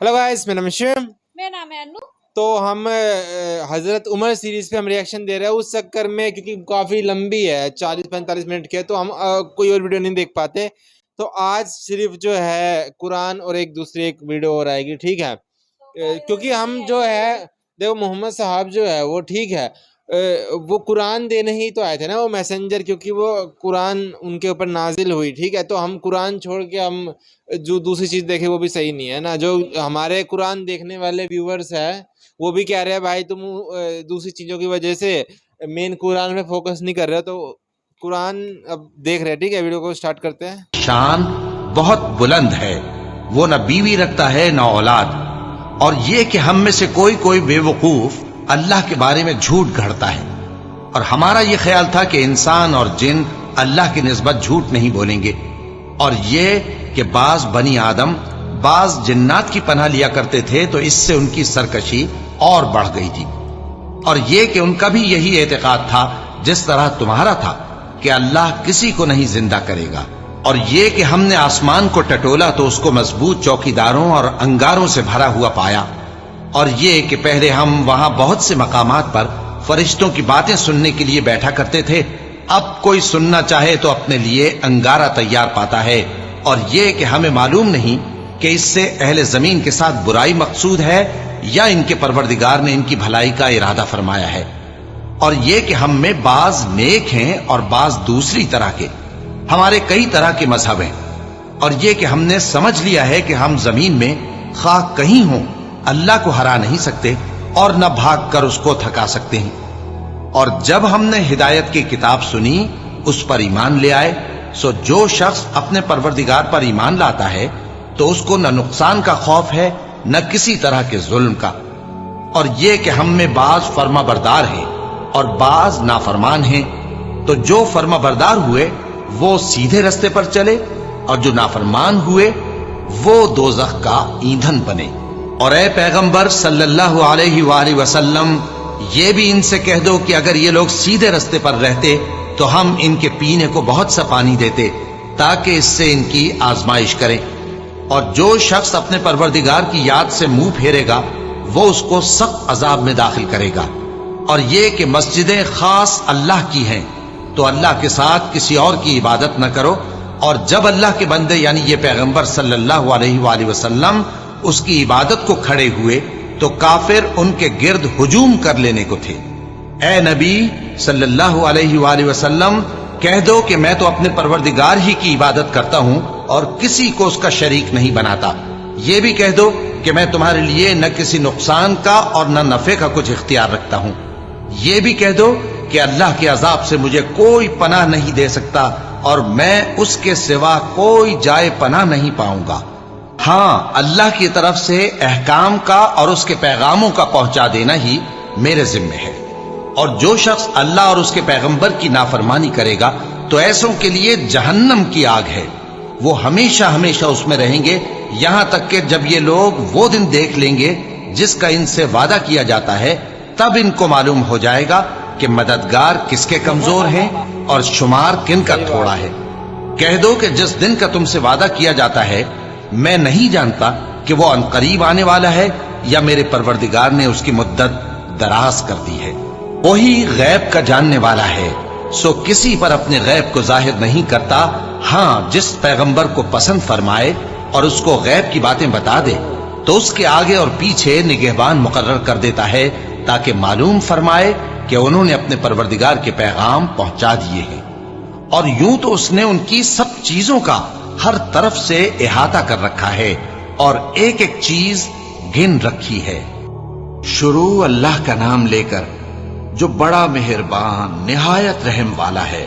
Hello guys, मेरा नाम है शिवम। मेरा नाम है अनु। तो हम हज़रत उमर सीरीज़ पे हम रिएक्शन दे रहे हैं। उस चक्कर में क्योंकि काफ़ी लंबी है, 40-45 मिनट की है, तो हम कोई और वीडियो नहीं देख पाते। तो आज सिर्फ जो है कुरान और एक दूसरी एक वीडियो और आएगी, ठीक है। क्योंकि हम जो है, देखो मोहम्मद साहब जो है वो ठीक है, वो कुरान देने ही तो आए थे ना, वो मैसेंजर, क्योंकि वो कुरान उनके ऊपर नाजिल हुई, ठीक है। तो हम कुरान छोड़ के हम जो दूसरी चीज़ देखें वो भी सही नहीं है ना। जो हमारे कुरान देखने वाले व्यूवर्स हैं वो भी कह रहे हैं भाई तुम दूसरी चीज़ों की वजह से मेन कुरान में फोकस नहीं कर रहे हो। तो कुरान अब देख रहे हैं, ठीक है। वीडियो को स्टार्ट करते हैं। शान बहुत बुलंद है, वो न बीवी रखता है न औलाद, और ये कि हम में से कोई कोई बेवकूफ अल्लाह के बारे में झूठ गढ़ता है। और हमारा ये ख्याल था कि इंसान और जिन अल्लाह की निस्बत झूठ नहीं बोलेंगे, और ये कि बाज बनी आदम बाज जिन्नात की पनाह लिया करते थे, तो इससे उनकी सरकशी और बढ़ गई थी। और ये कि उनका भी यही एतकाद था जिस तरह तुम्हारा था कि अल्लाह किसी को नहीं जिंदा करेगा। और ये कि हमने आसमान को टटोला तो उसको मजबूत चौकीदारों और अंगारों से भरा हुआ पाया। और ये कि पहले हम वहां बहुत से मकामात पर फरिश्तों की बातें सुनने के लिए बैठा करते थे, अब कोई सुनना चाहे तो अपने लिए अंगारा तैयार पाता है। और ये कि हमें मालूम नहीं कि इससे अहले जमीन के साथ बुराई मकसूद है या इनके परवरदिगार ने इनकी भलाई का इरादा फरमाया है। और ये कि हम में बाज नेक हैं और बाज दूसरी तरह के, हमारे कई तरह के मजहब हैं। और ये कि हमने समझ लिया है कि हम जमीन में खा कहीं हों अल्लाह को हरा नहीं सकते और न भाग कर उसको थका सकते हैं। और जब हमने हिदायत की किताब सुनी उस पर ईमान ले आए। सो जो शख्स अपने परवरदिगार पर ईमान लाता है तो उसको न नुकसान का खौफ है न किसी तरह के जुल्म का। और ये कि हम में बाज फर्मा बरदार है और बाज नाफरमान हैं, तो जो फर्मा बरदार हुए वो सीधे रास्ते पर चले और जो नाफरमान हुए वो दोज़ख का ईंधन बने। और ए पैगंबर सल्लल्लाहु अलैहि वसल्लम, ये भी इनसे कह दो कि अगर ये लोग सीधे रास्ते पर रहते तो हम इनके पीने को बहुत सा पानी देते ताकि इससे इनकी आजमाइश करें। और जो शख्स अपने परवरदिगार की याद से मुंह फेरेगा वो उसको सख्त अजाब में दाखिल करेगा। और ये कि मस्जिदें खास अल्लाह की हैं, तो अल्लाह के साथ किसी और की इबादत न करो। और जब अल्लाह के बंदे यानी ये पैगंबर सल्लल्लाहु अलैहि वसल्लम उसकी इबादत को खड़े हुए तो काफिर उनके गिर्द हुजूम कर लेने को थे। ए नबी सल्लल्लाहु अलैहि वसल्लम, कह दो कि मैं तो अपने परवरदिगार ही की इबादत करता हूं और किसी को उसका शरीक नहीं बनाता। ये भी कह दो कि मैं तुम्हारे लिए न किसी नुकसान का और न नफे का कुछ इख्तियार रखता हूं। ये भी कह दो कि अल्लाह के अजाब से मुझे कोई पनाह नहीं दे सकता और मैं उसके सिवा कोई जाए पनाह नहीं पाऊंगा। हाँ, अल्लाह की तरफ से अहकाम का और उसके पैगामों का पहुंचा देना ही मेरे जिम्मे है। और जो शख्स अल्लाह और उसके पैगंबर की नाफरमानी करेगा तो ऐसों के लिए जहन्नम की आग है, वो हमेशा हमेशा उसमें रहेंगे, यहां तक कि जब ये लोग वो दिन देख लेंगे जिसका इनसे वादा किया जाता है, तब इनको मालूम हो जाएगा कि मददगार किसके कमजोर हैं और शुमार किन का थोड़ा है। कह दो कि जिस दिन का तुमसे वादा किया जाता है मैं नहीं जानता कि वो अनकरीब आने वाला है या मेरे परवरदिगार ने उसकी मुद्दत दराज कर दी है। वही गैब का जानने वाला है, सो किसी पर अपने गैब को जाहिर नहीं करता। हाँ, जिस पैगंबर को पसंद फरमाए और उसको गैब की बातें बता दे तो उसके आगे और पीछे निगहबान मुकर्रर कर देता है ताकि मालूम फरमाए कि उन्होंने अपने परवरदिगार के पैगाम पहुंचा दिए हैं। और यूं तो उसने उनकी सब चीजों का हर तरफ से इहाता कर रखा है और एक एक चीज गिन रखी है। शुरू अल्लाह का नाम लेकर जो बड़ा मेहरबान निहायत रहम वाला है।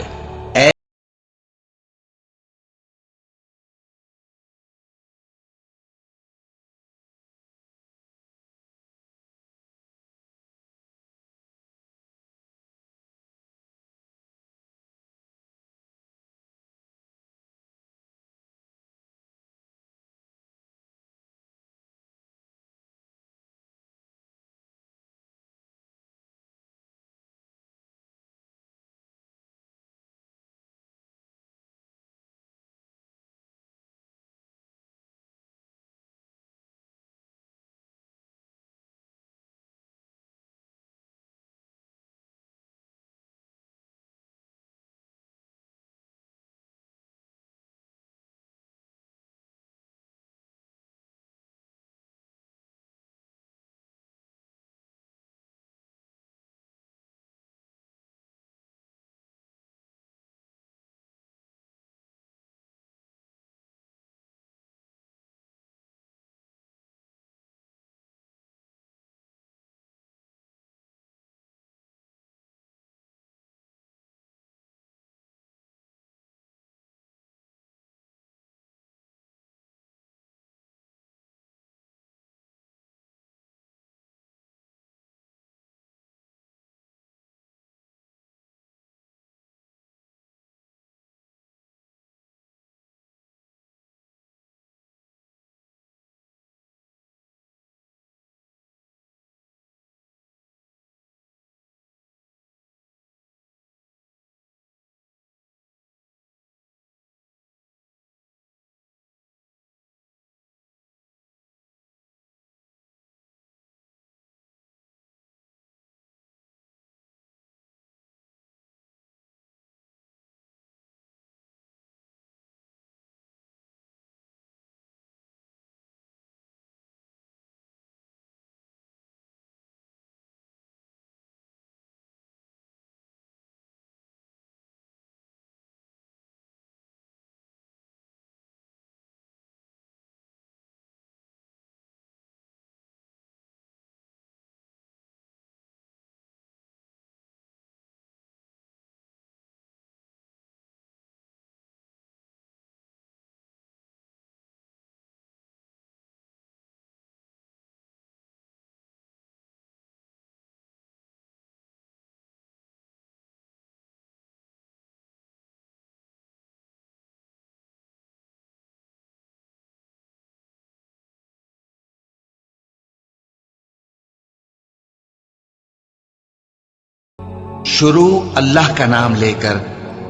شروع اللہ کا نام لے کر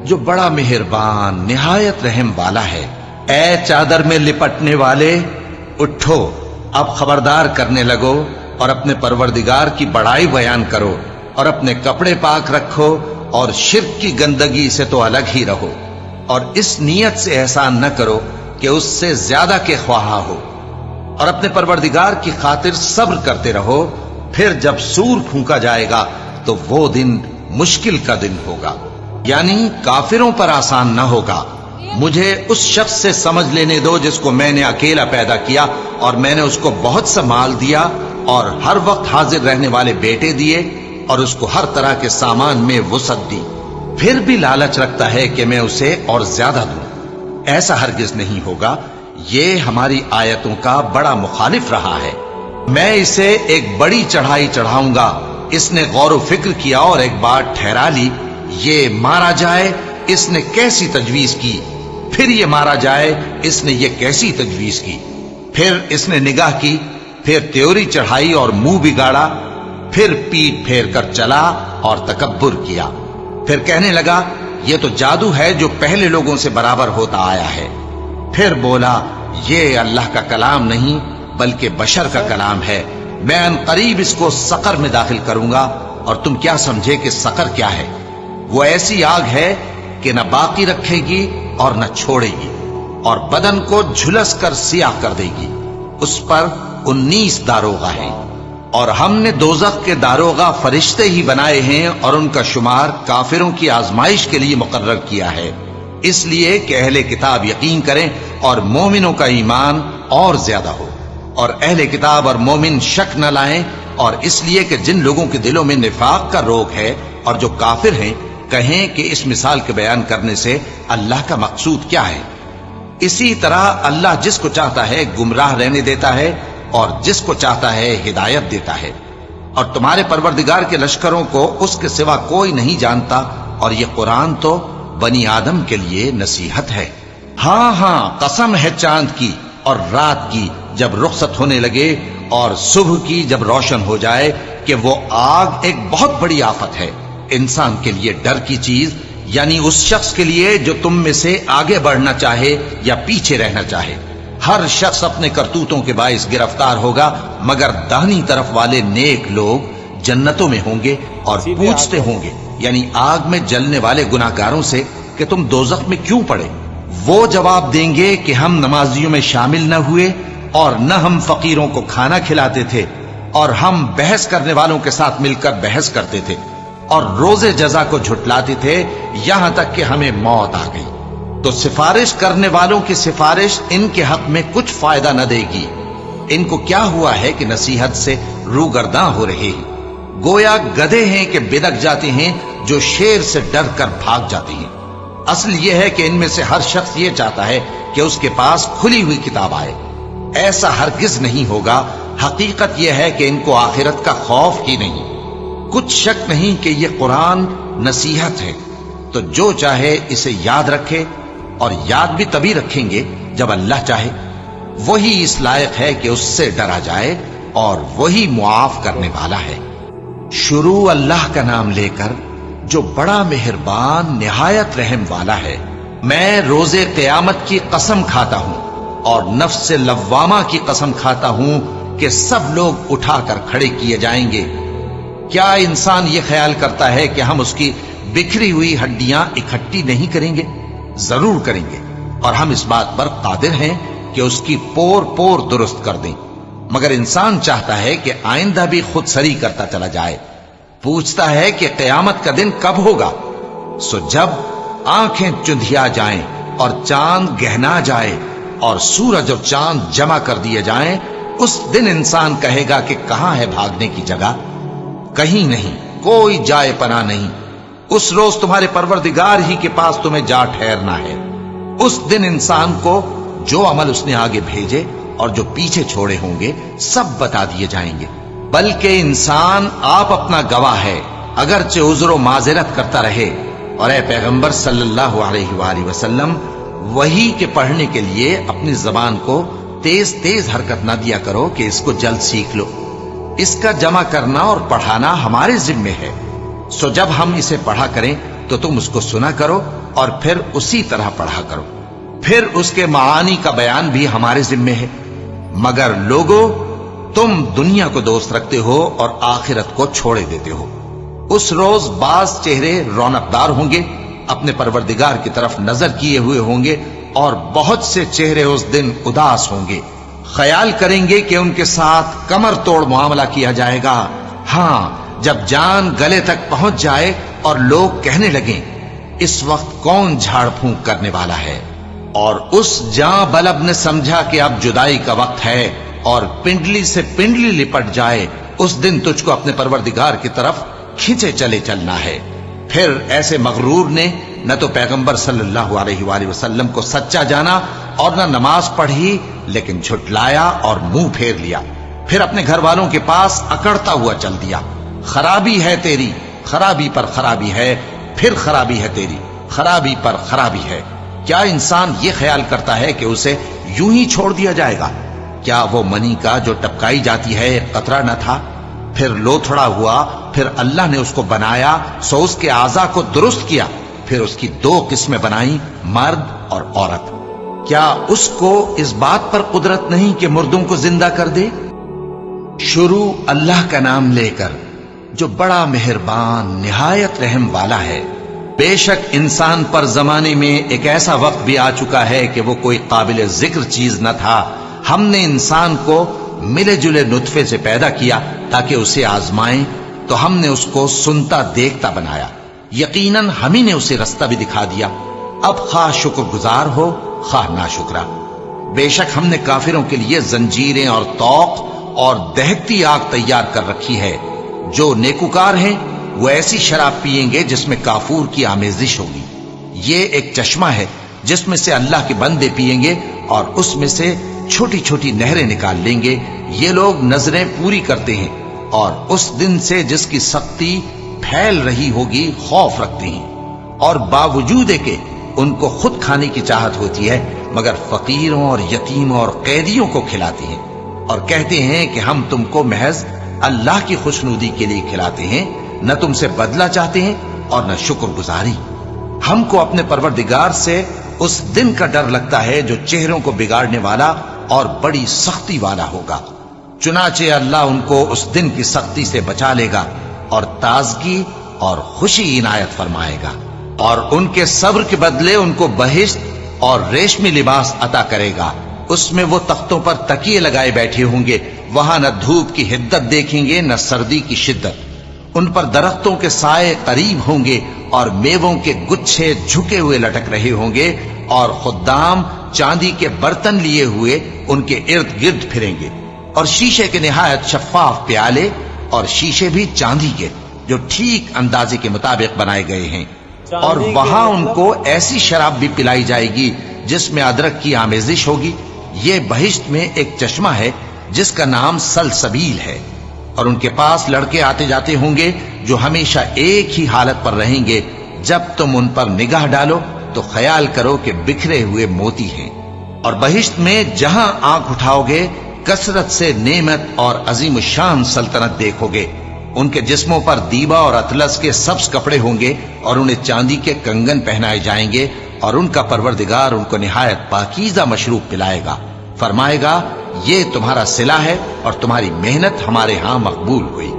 جو بڑا مہربان نہایت رحم والا ہے۔ اے چادر میں لپٹنے والے، اٹھو، اب خبردار کرنے لگو اور اپنے پروردگار کی بڑائی بیان کرو، اور اپنے کپڑے پاک رکھو اور شرک کی گندگی سے تو الگ ہی رہو، اور اس نیت سے احسان نہ کرو کہ اس سے زیادہ کے خواہاں ہو، اور اپنے پروردگار کی خاطر صبر کرتے رہو۔ پھر جب سور پھونکا جائے گا تو وہ دن مشکل کا دن ہوگا، یعنی کافروں پر آسان نہ ہوگا۔ مجھے اس شخص سے سمجھ لینے دو جس کو میں نے اکیلا پیدا کیا، اور میں نے اس کو بہت سا مال دیا اور ہر وقت حاضر رہنے والے بیٹے دیے، اور اس کو ہر طرح کے سامان میں وسعت دی، پھر بھی لالچ رکھتا ہے کہ میں اسے اور زیادہ دوں۔ ایسا ہرگز نہیں ہوگا، یہ ہماری آیتوں کا بڑا مخالف رہا ہے۔ میں اسے ایک بڑی چڑھائی چڑھاؤں گا۔ اس نے غور و فکر کیا اور ایک بات ٹھہرا لی، یہ مارا جائے، اس نے کیسی تجویز کی، پھر یہ مارا جائے، اس نے یہ کیسی تجویز کی، پھر اس نے نگاہ کی، پھر تیوری چڑھائی اور منہ بگاڑا، پھر پیٹ پھیر کر چلا اور تکبر کیا، پھر کہنے لگا یہ تو جادو ہے جو پہلے لوگوں سے برابر ہوتا آیا ہے، پھر بولا یہ اللہ کا کلام نہیں بلکہ بشر کا کلام ہے، میں ان قریب اس کو سقر میں داخل کروں گا، اور تم کیا سمجھے کہ سقر کیا ہے؟ وہ ایسی آگ ہے کہ نہ باقی رکھے گی اور نہ چھوڑے گی، اور بدن کو جھلس کر سیاہ کر دے گی۔ اس پر 19 داروغہ ہیں، اور ہم نے دوزخ کے داروغہ فرشتے ہی بنائے ہیں، اور ان کا شمار کافروں کی آزمائش کے لیے مقرر کیا ہے، اس لیے کہ اہل کتاب یقین کریں اور مومنوں کا ایمان اور زیادہ ہو، اور اہل کتاب اور مومن شک نہ لائیں، اور اس لیے کہ جن لوگوں کے دلوں میں نفاق کا روگ ہے اور جو کافر ہیں کہیں کہ اس مثال کے بیان کرنے سے اللہ کا مقصود کیا ہے۔ اسی طرح اللہ جس کو چاہتا ہے گمراہ رہنے دیتا ہے اور جس کو چاہتا ہے ہدایت دیتا ہے، اور تمہارے پروردگار کے لشکروں کو اس کے سوا کوئی نہیں جانتا، اور یہ قرآن تو بنی آدم کے لیے نصیحت ہے۔ ہاں ہاں، قسم ہے چاند کی اور رات کی جب رخصت ہونے لگے، اور صبح کی جب روشن ہو جائے، کہ وہ آگ ایک بہت بڑی آفت ہے، انسان کے لیے ڈر کی چیز، یعنی اس شخص کے لیے جو تم میں سے آگے بڑھنا چاہے یا پیچھے رہنا چاہے۔ ہر شخص اپنے کرتوتوں کے باعث گرفتار ہوگا، مگر داہنی طرف والے نیک لوگ جنتوں میں ہوں گے، اور پوچھتے ہوں گے یعنی آگ میں جلنے والے گناہگاروں سے کہ تم دوزخ میں کیوں پڑے؟ وہ جواب دیں گے کہ ہم نمازیوں میں شامل نہ ہوئے، اور نہ ہم فقیروں کو کھانا کھلاتے تھے، اور ہم بحث کرنے والوں کے ساتھ مل کر بحث کرتے تھے، اور روز جزا کو جھٹلاتے تھے، یہاں تک کہ ہمیں موت آ گئی۔ تو سفارش کرنے والوں کی سفارش ان کے حق میں کچھ فائدہ نہ دے گی۔ ان کو کیا ہوا ہے کہ نصیحت سے روگرداں ہو رہے ہیں، گویا گدھے ہیں کہ بدک جاتے ہیں جو شیر سے ڈر کر بھاگ جاتے ہیں۔ اصل یہ ہے کہ ان میں سے ہر شخص یہ چاہتا ہے کہ اس کے پاس کھلی ہوئی کتاب آئے، ایسا ہرگز نہیں ہوگا۔ حقیقت یہ ہے کہ ان کو آخرت کا خوف ہی نہیں۔ کچھ شک نہیں کہ یہ قرآن نصیحت ہے، تو جو چاہے اسے یاد رکھے، اور یاد بھی تبھی رکھیں گے جب اللہ چاہے۔ وہی اس لائق ہے کہ اس سے ڈرا جائے، اور وہی معاف کرنے والا ہے۔ شروع اللہ کا نام لے کر جو بڑا مہربان نہایت رحم والا ہے۔ میں روز قیامت کی قسم کھاتا ہوں، اور نفس لوامہ کی قسم کھاتا ہوں کہ سب لوگ اٹھا کر کھڑے کیے جائیں گے۔ کیا انسان یہ خیال کرتا ہے کہ ہم اس کی بکھری ہوئی ہڈیاں اکٹھی نہیں کریں گے؟ ضرور کریں گے، اور ہم اس بات پر قادر ہیں کہ اس کی پور پور درست کر دیں، مگر انسان چاہتا ہے کہ آئندہ بھی خود سری کرتا چلا جائے۔ پوچھتا ہے کہ قیامت کا دن کب ہوگا؟ سو جب آنکھیں چندھیا جائیں اور چاند گہنا جائے اور سورج اور چاند جمع کر دیے جائیں، اس دن انسان کہے گا کہ کہاں ہے بھاگنے کی جگہ؟ کہیں نہیں، کوئی جائے پناہ نہیں۔ اس روز تمہارے پروردگار ہی کے پاس تمہیں جا ٹھہرنا ہے۔ اس دن انسان کو جو عمل اس نے آگے بھیجے اور جو پیچھے چھوڑے ہوں گے سب بتا دیے جائیں گے، بلکہ انسان آپ اپنا گواہ ہے، اگرچہ عذر و معذرت کرتا رہے۔ اور اے پیغمبر صلی اللہ علیہ وآلہ وسلم، وحی کے پڑھنے کے لیے اپنی زبان کو تیز تیز حرکت نہ دیا کرو کہ اس کو جلد سیکھ لو۔ اس کا جمع کرنا اور پڑھانا ہمارے ذمے ہے۔ سو جب ہم اسے پڑھا کریں تو تم اس کو سنا کرو اور پھر اسی طرح پڑھا کرو. پھر اس کے معانی کا بیان بھی ہمارے ذمے ہے. مگر لوگو تم دنیا کو دوست رکھتے ہو اور آخرت کو چھوڑے دیتے ہو. اس روز بعض چہرے رونقدار ہوں گے، اپنے پروردگار کی طرف نظر کیے ہوئے ہوں گے، اور بہت سے چہرے اس دن اداس ہوں گے، خیال کریں گے کہ ان کے ساتھ کمر توڑ معاملہ کیا جائے گا. ہاں، جب جان گلے تک پہنچ جائے اور لوگ کہنے لگیں اس وقت کون جھاڑ پھونک کرنے والا ہے، اور اس جاں بلب نے سمجھا کہ اب جدائی کا وقت ہے اور پنڈلی سے پنڈلی لپٹ جائے، اس دن تجھ کو اپنے پروردگار کی طرف کھینچے چلے چلنا ہے. پھر ایسے مغرور نے نہ تو پیغمبر صلی اللہ علیہ وآلہ وسلم کو سچا جانا اور نہ نماز پڑھی، لیکن جھٹلایا اور منہ پھیر لیا. پھر اپنے گھر والوں کے پاس اکڑتا ہوا چل دیا. خرابی ہے تیری، خرابی پر خرابی ہے، پھر خرابی ہے تیری، خرابی پر خرابی ہے. کیا انسان یہ خیال کرتا ہے کہ اسے یوں ہی چھوڑ دیا جائے گا؟ کیا وہ منی کا جو ٹپکائی جاتی ہے ایک قطرہ نہ تھا، پھر لوتھڑا ہوا، پھر اللہ نے اس کو بنایا، سو اس کے اعضاء کو درست کیا، پھر اس کی دو قسمیں بنائیں، مرد اور عورت. کیا اس کو اس بات پر قدرت نہیں کہ مردوں کو زندہ کر دے؟ شروع اللہ کا نام لے کر جو بڑا مہربان نہایت رحم والا ہے. بے شک انسان پر زمانے میں ایک ایسا وقت بھی آ چکا ہے کہ وہ کوئی قابل ذکر چیز نہ تھا. ہم نے انسان کو ملے جلے نطفے سے پیدا کیا تاکہ اسے آزمائیں، تو ہم نے اس کو سنتا دیکھتا بنایا. یقیناً ہم ہی نے اسے رستہ بھی دکھا دیا. اب خواہ شکر گزار ہو خواہ ناشکرا. بے شک ہم نے کافروں کے لیے زنجیریں اور طوق اور دہکتی آگ تیار کر رکھی ہے. جو نیکوکار ہیں وہ ایسی شراب پیئیں گے جس میں کافور کی آمیزش ہوگی. یہ ایک چشمہ ہے جس میں سے اللہ کے بندے پیئیں گے اور اس میں سے چھوٹی چھوٹی نہریں نکال لیں گے. یہ لوگ نظریں پوری کرتے ہیں اور اس دن سے جس کی سختی پھیل رہی ہوگی خوف رکھتے ہیں، اور باوجود کہ ان کو خود کھانے کی چاہت ہوتی ہے مگر فقیروں اور یتیموں اور قیدیوں کو کھلاتے ہیں، اور کہتے ہیں کہ ہم تم کو محض اللہ کی خوشنودی کے لیے کھلاتے ہیں، نہ تم سے بدلہ چاہتے ہیں اور نہ شکر گزاری. ہم کو اپنے پروردگار سے اس دن کا ڈر لگتا ہے جو چہروں کو بگاڑنے والا اور بڑی سختی والا ہوگا. چنانچہ اللہ ان کو اس دن کی سختی سے بچا لے گا اور تازگی اور خوشی عنایت فرمائے گا، اور ان کے صبر کے بدلے ان کو بہشت اور ریشمی لباس عطا کرے گا. اس میں وہ تختوں پر تکیے لگائے بیٹھے ہوں گے، وہاں نہ دھوپ کی حدت دیکھیں گے نہ سردی کی شدت. ان پر درختوں کے سائے قریب ہوں گے اور میووں کے گچھے جھکے ہوئے لٹک رہے ہوں گے، اور خدام چاندی کے برتن لیے ہوئے ان کے ارد گرد پھریں گے، اور شیشے کے نہایت شفاف پیالے اور شیشے بھی چاندی کے جو ٹھیک اندازے کے مطابق بنائے گئے ہیں. اور وہاں ان کو ایسی شراب بھی پلائی جائے گی جس میں ادرک کی آمیزش ہوگی. یہ بہشت میں ایک چشمہ ہے جس کا نام سلسبیل ہے، اور ان کے پاس لڑکے آتے جاتے ہوں گے جو ہمیشہ ایک ہی حالت پر رہیں گے. جب تم ان پر نگاہ ڈالو تو خیال کرو کہ بکھرے ہوئے موتی ہیں. اور بہشت میں جہاں آنکھ اٹھاؤ گے کثرت سے نعمت اور عظیم الشان سلطنت دیکھو گے. ان کے جسموں پر دیبا اور اطلس کے سبز کپڑے ہوں گے اور انہیں چاندی کے کنگن پہنائے جائیں گے، اور ان کا پروردگار ان کو نہایت پاکیزہ مشروب پلائے گا. فرمائے گا یہ تمہارا صلہ ہے اور تمہاری محنت ہمارے ہاں مقبول ہوئی.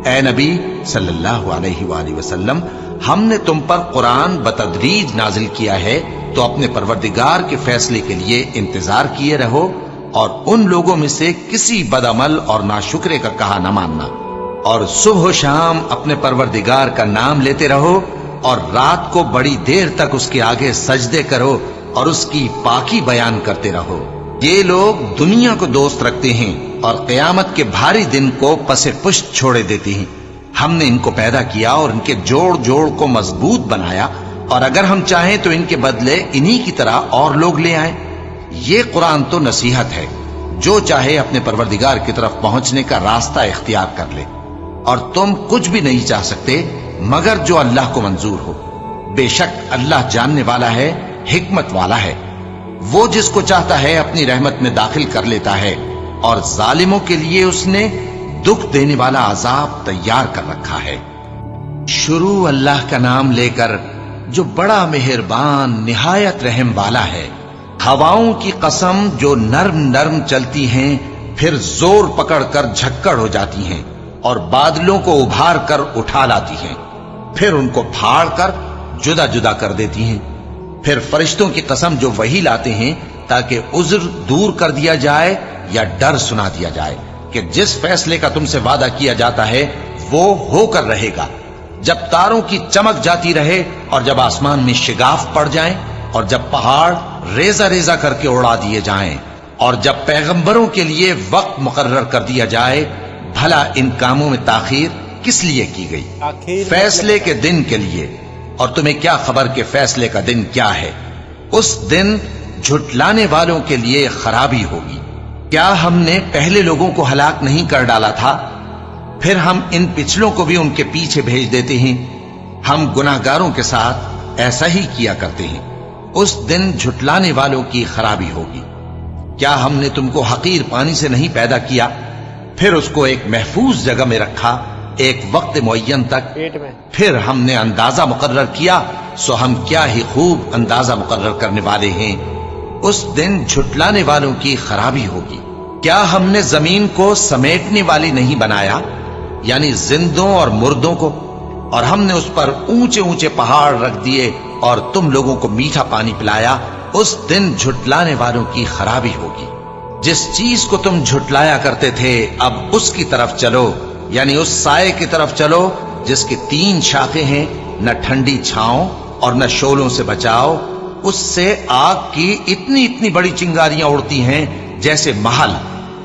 اے نبی صلی اللہ علیہ وآلہ وسلم، ہم نے تم پر قرآن بتدریج نازل کیا ہے، تو اپنے پروردگار کے فیصلے کے لیے انتظار کیے رہو، اور ان لوگوں میں سے کسی بدعمل اور ناشکرے کا کہا نہ ماننا. اور صبح و شام اپنے پروردگار کا نام لیتے رہو، اور رات کو بڑی دیر تک اس کے آگے سجدے کرو اور اس کی پاکی بیان کرتے رہو. یہ لوگ دنیا کو دوست رکھتے ہیں اور قیامت کے بھاری دن کو پس پشت چھوڑے دیتے ہیں. ہم نے ان کو پیدا کیا اور ان کے جوڑ جوڑ کو مضبوط بنایا، اور اگر ہم چاہیں تو ان کے بدلے انہی کی طرح اور لوگ لے آئیں. یہ قرآن تو نصیحت ہے، جو چاہے اپنے پروردگار کی طرف پہنچنے کا راستہ اختیار کر لے، اور تم کچھ بھی نہیں چاہ سکتے مگر جو اللہ کو منظور ہو. بے شک اللہ جاننے والا ہے، حکمت والا ہے. وہ جس کو چاہتا ہے اپنی رحمت میں داخل کر لیتا ہے، اور ظالموں کے لیے اس نے دکھ دینے والا عذاب تیار کر رکھا ہے. शुरू अल्लाह का नाम लेकर जो बड़ा मेहरबान निहायत रहम वाला है। हवाओं की कसम जो नर्म नर्म चलती हैं, फिर जोर पकड़कर झक्कड़ हो जाती हैं और बादलों को उभार कर उठा लाती हैं, फिर उनको फाड़ कर जुदा जुदा कर देती हैं। फिर फरिश्तों की कसम जो वही लाते हैं ताकि उज्र दूर कर दिया जाए या डर सुना दिया जाए कि जिस फैसले का तुमसे वादा किया जाता है वो होकर रहेगा। जब तारों की चमक जाती रहे और जब आसमान में शिगाफ पड़ जाएं और जब पहाड़ रेजा रेजा करके उड़ा दिए जाएं और जब पैगंबरों के लिए वक्त मुकर्रर कर दिया जाए, भला इन कामों में ताखीर किस लिए की गई? फैसले के दिन के लिए। और तुम्हें क्या खबर कि फैसले का दिन क्या है? उस दिन झुटलाने वालों के लिए खराबी होगी। क्या हमने पहले लोगों को हलाक नहीं कर डाला था? फिर हम इन पिछलों को भी उनके पीछे भेज देते हैं। हम गुनाहगारों के साथ ऐसा ही किया करते हैं। उस दिन झुटलाने वालों की खराबी होगी। क्या हमने तुमको हकीर पानी से नहीं पैदा किया, फिर उसको एक महफूज जगह में रखा एक वक्त मुअय्यन तक? पेट में फिर हमने अंदाजा मुकर्रर किया, सो हम क्या ही खूब अंदाजा मुकर्रर करने वाले हैं। उस दिन झुटलाने वालों की खराबी होगी। क्या हमने जमीन को समेटने वाली नहीं बनाया, यानी जिंदों और मुर्दों को? और हमने उस पर ऊंचे ऊंचे पहाड़ रख दिए और तुम लोगों को मीठा पानी पिलाया। उस दिन झुटलाने वालों की खराबी होगी। जिस चीज को तुम झुटलाया करते थे, अब उसकी तरफ चलो, यानी उस साये की तरफ चलो जिसकी 3 शाखें हैं, न ठंडी छांव और न शोलों से बचाओ। उससे आग की इतनी इतनी बड़ी चिंगारियां उड़ती हैं जैसे महल,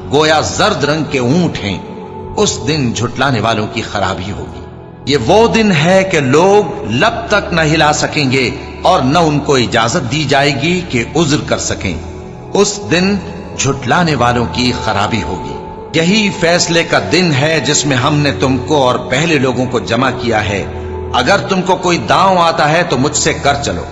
गोया जर्द रंग के ऊंट हैं। उस दिन झुटलाने वालों की खराबी होगी। ये वो दिन है कि लोग लब तक न हिला सकेंगे और न उनको इजाजत दी जाएगी कि उज्र कर सकें। उस दिन झुटलाने वालों की खराबी होगी। यही फैसले का दिन है जिसमें हमने तुमको और पहले लोगों को जमा किया है। अगर तुमको कोई दांव आता है तो मुझसे कर चलो।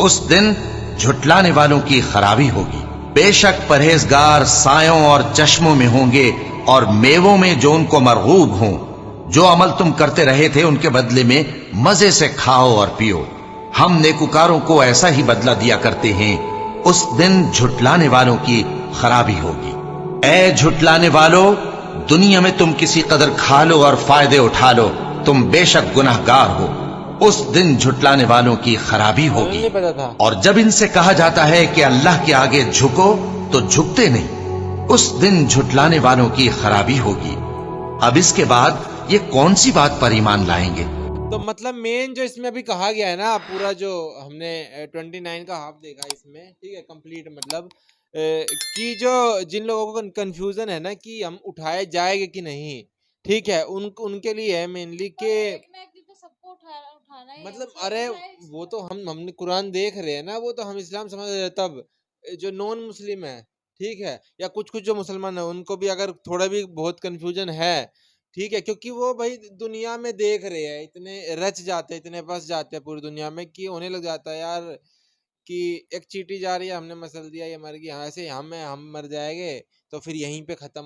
उस दिन झुटलाने वालों की खराबी होगी। बेशक परहेजगार सायों और चश्मों में होंगे और मेवों में जो उनको मरगूब हों। जो अमल तुम करते रहे थे उनके बदले में मजे से खाओ और पियो। हम नेकुकारों को ऐसा ही बदला दिया करते हैं। उस दिन झुटलाने वालों की खराबी होगी। ऐ झुटलाने वालों, दुनिया में तुम किसी कदर खा लो और फायदे उठा लो, तुम बेशक गुनाहगार हो। उस दिन झुटलाने वालों की खराबी होगी। नहीं पता था। और जब इनसे कहा जाता है कि अल्लाह के आगे झुको तो झुकते नहीं। उस दिन झुटलाने वालों की खराबी होगी। अब इसके बाद ये कौन सी बात पर ईमान लाएंगे? तो मतलब मेन जो इसमें अभी कहा गया है ना, पूरा जो हमने 29 का हाफ देखा इसमें, ठीक है, कंप्लीट मतलब कि जो जिन लोगों को कंफ्यूजन है ना कि हम उठाए जाएंगे कि नहीं, ठीक है, उनके लिए है मेनली के सबको उठाना ही है, मतलब सब अरे उठाए। वो तो हमने कुरान देख रहे हैं ना, वो तो हम इस्लाम समझ रहे हैं। तब जो नॉन मुस्लिम है, ठीक है, या कुछ कुछ जो मुसलमान है, उनको भी अगर थोड़ा भी बहुत कंफ्यूजन है, ठीक है, क्योंकि वो भाई दुनिया में देख रहे हैं, इतने रच जाते हैं, इतने बस जाते हैं पूरी दुनिया में कि होने लग जाता है यार कि एक चींटी जा रही है, हमने मसल दिया, ये मर गई, हाँ, ऐसे हम मर जाएंगे तो फिर यहीं पे खत्म,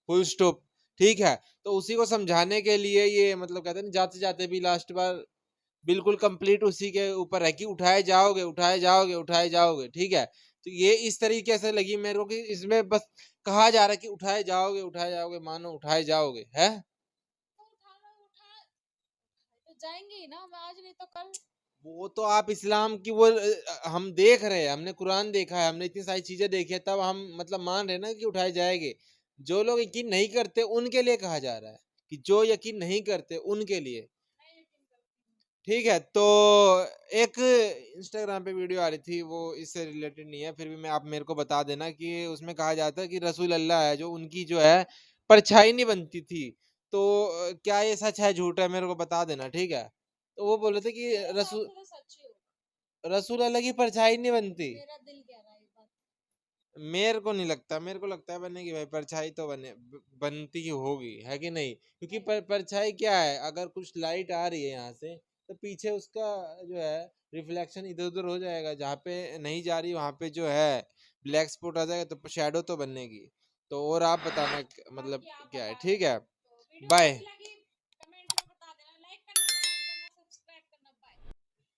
फुल स्टॉप, ठीक है। तो उसी को समझाने के लिए ये मतलब कहते हैं ना, जाते जाते भी लास्ट बार बिल्कुल कंप्लीट उसी के ऊपर है कि उठाए जाओगे, उठाए जाओगे, उठाए जाओगे, ठीक है। तो ये इस तरीके से लगी मेरे को कि इसमें बस कहा जा रहा है कि उठाए जाओगे, मानो उठाए जाओगे, है। तो तो जाएंगे ही ना, हम आज नहीं तो कल। वो तो आप इस्लाम की वो हम देख रहे हैं, हमने कुरान देखा है, हमने इतनी सारी चीजें देखी है, तब हम मतलब मान रहे हैं ना कि उठाए जाएंगे। जो लोग यकीन नहीं करते उनके लिए कहा जा रहा है कि जो यकीन नहीं करते उनके लिए, ठीक है। तो एक इंस्टाग्राम पे वीडियो आ रही थी, वो इससे रिलेटेड नहीं है, फिर भी मैं आप मेरे को बता देना कि उसमें कहा जाता है कि रसूल अल्लाह है जो उनकी जो है परछाई नहीं बनती थी। तो क्या ये सच है झूठ है, मेरे को बता देना, ठीक है। तो वो बोल रहे थे कि मेरे हिसाब से तो सच्ची हो। रसूल अल्लाह की परछाई नहीं बनती। मेरा दिल कह रहा है ये बात। मेरे को नहीं लगता, मेरे को लगता है बनेगी भाई, परछाई तो बनती ही होगी, है कि नहीं? क्योंकि परछाई क्या है, अगर कुछ लाइट आ रही है यहाँ से तो पीछे उसका जो है रिफ्लेक्शन इधर उधर हो जाएगा, जहाँ पे नहीं जा रही वहां पे जो है ब्लैक स्पॉट आ जाएगा, तो शैडो तो बनेगी। तो और आप बताना मतलब बाकी आप क्या है, बता ठीक दो। है, तो वीडियो बाय। कैसी लगी